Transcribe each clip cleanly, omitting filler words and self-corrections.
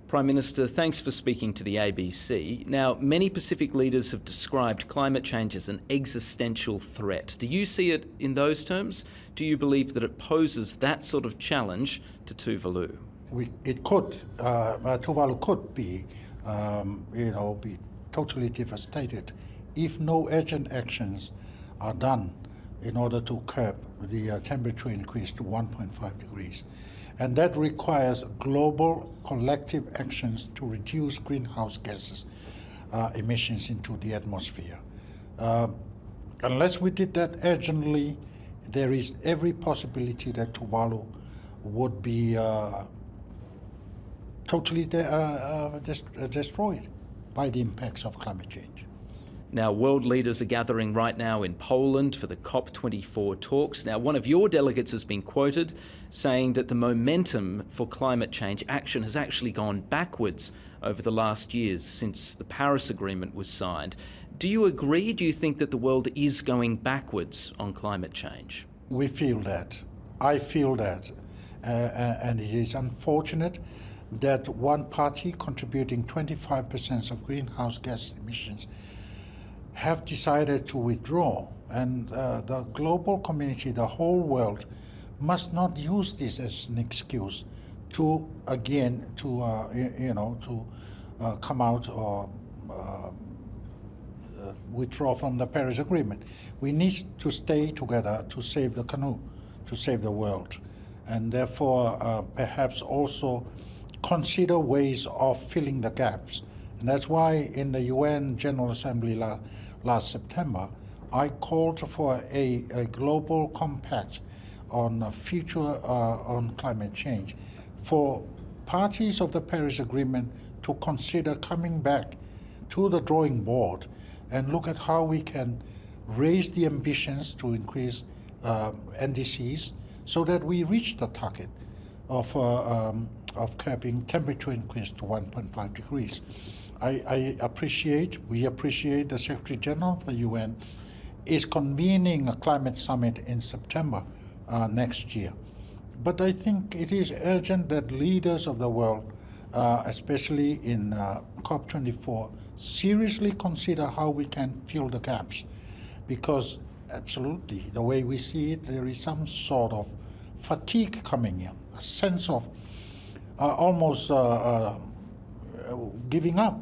Prime Minister, thanks for speaking to the ABC. Now, many Pacific leaders have described climate change as an existential threat. Do you see it in those terms? Do you believe that it poses that sort of challenge to Tuvalu? Tuvalu could be, be totally devastated if no urgent actions are done in order to curb the temperature increase to 1.5 degrees. And that requires global collective actions to reduce greenhouse gases emissions into the atmosphere. Unless we did that urgently, there is every possibility that Tuvalu would be totally destroyed by the impacts of climate change. Now, world leaders are gathering right now in Poland for the COP24 talks. Now, one of your delegates has been quoted saying that the momentum for climate change action has actually gone backwards over the last years since the Paris Agreement was signed. Do you agree? Do you think that the world is going backwards on climate change? We feel that. I feel that. And it is unfortunate that one party contributing 25% of greenhouse gas emissions have decided to withdraw, and the global community, the whole world, must not use this as an excuse to come out or withdraw from the Paris Agreement. We need to stay together to save the canoe, to save the world, and therefore perhaps also consider ways of filling the gaps. And that's why in the UN General Assembly last September, I called for a global compact on future on climate change for parties of the Paris Agreement to consider coming back to the drawing board and look at how we can raise the ambitions to increase NDCs so that we reach the target of curbing temperature increase to 1.5 degrees. We appreciate the Secretary General of the UN is convening a climate summit in September next year. But I think it is urgent that leaders of the world, especially in COP24, seriously consider how we can fill the gaps. Because absolutely, the way we see it, there is some sort of fatigue coming in, a sense of almost giving up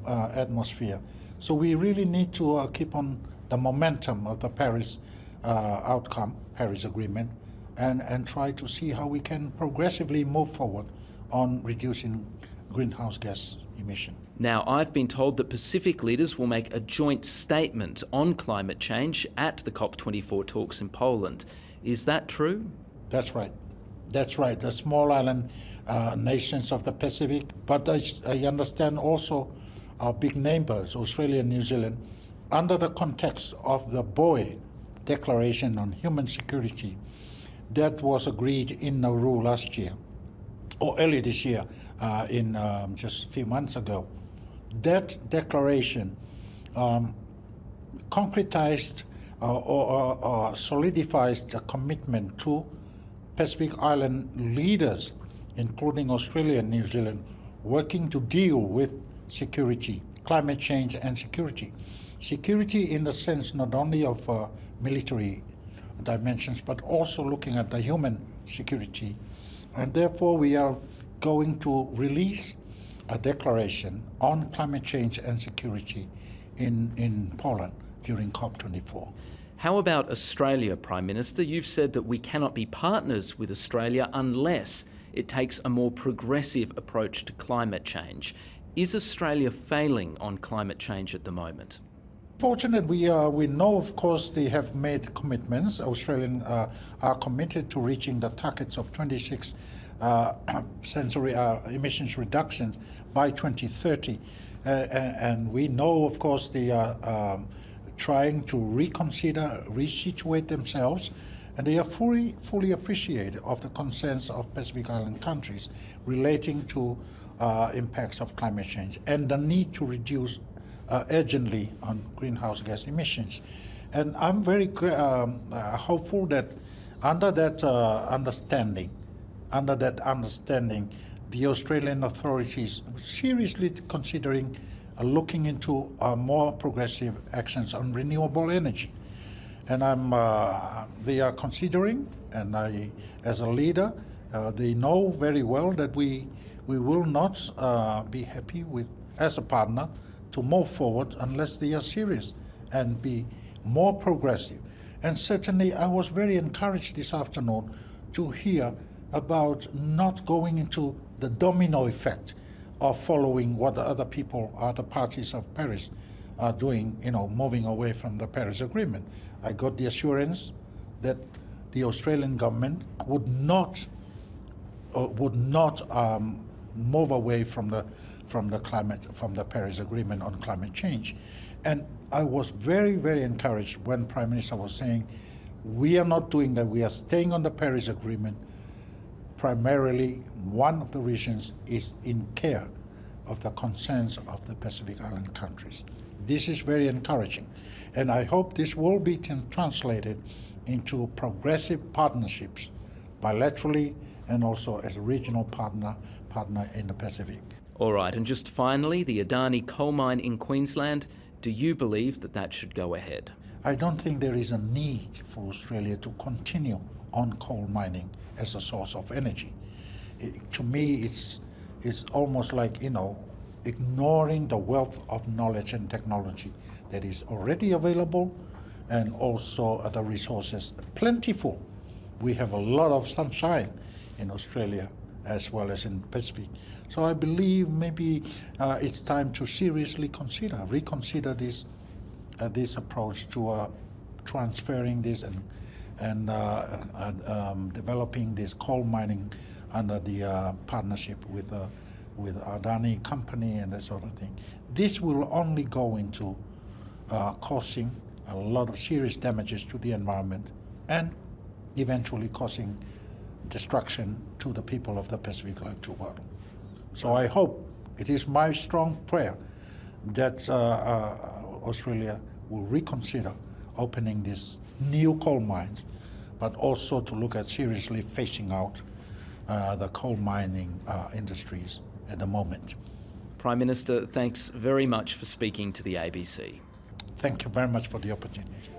atmosphere. So we really need to keep on the momentum of the Paris outcome, Paris Agreement, and try to see how we can progressively move forward on reducing greenhouse gas emission. Now, I've been told that Pacific leaders will make a joint statement on climate change at the COP24 talks in Poland. Is that true? That's right. That's right. The small island nations of the Pacific, but I understand also our big neighbors, Australia and New Zealand, under the context of the BOE Declaration on Human Security that was agreed in Nauru last year, or early this year, just a few months ago. That declaration concretized or solidifies the commitment to Pacific Island leaders, including Australia and New Zealand, working to deal with security, climate change and security. Security in the sense not only of military dimensions, but also looking at the human security. And therefore we are going to release a declaration on climate change and security in Poland during COP24. How about Australia, Prime Minister? You've said that we cannot be partners with Australia unless it takes a more progressive approach to climate change. Is Australia failing on climate change at the moment? Fortunately, we know, of course, they have made commitments. Australians are committed to reaching the targets of 26 sensory emissions reductions by 2030. And we know, of course, they are trying to reconsider, resituate themselves, and they are fully appreciative of the concerns of Pacific Island countries relating to impacts of climate change and the need to reduce urgently on greenhouse gas emissions. And I'm very hopeful that under that understanding, the Australian authorities seriously considering looking into more progressive actions on renewable energy. And they are considering, and I, as a leader, they know very well that we will not be happy with, as a partner, to move forward unless they are serious and be more progressive. And certainly I was very encouraged this afternoon to hear about not going into the domino effect of following what other people, other parties of Paris are doing, moving away from the Paris Agreement. I got the assurance that the Australian government would not move away from the Paris Agreement on climate change. And I was very, very encouraged when Prime Minister was saying, we are not doing that, we are staying on the Paris Agreement. Primarily, one of the reasons is in care of the concerns of the Pacific Island countries. This is very encouraging, and I hope this will be translated into progressive partnerships bilaterally and also as a regional partner in the Pacific. All right, and just finally, the Adani coal mine in Queensland, do you believe that should go ahead? I don't think there is a need for Australia to continue on coal mining as a source of energy. To me, it's almost like, ignoring the wealth of knowledge and technology that is already available, and also other resources plentiful. We have a lot of sunshine in Australia as well as in the Pacific. So I believe maybe it's time to seriously reconsider this approach to transferring this and developing this coal mining under the partnership with Adani company and that sort of thing. This will only go into causing a lot of serious damages to the environment and eventually causing destruction to the people of the Pacific like Tuvalu. So I hope, it is my strong prayer that Australia will reconsider opening these new coal mines, but also to look at seriously phasing out the coal mining industries at the moment. Prime Minister, thanks very much for speaking to the ABC. Thank you very much for the opportunity.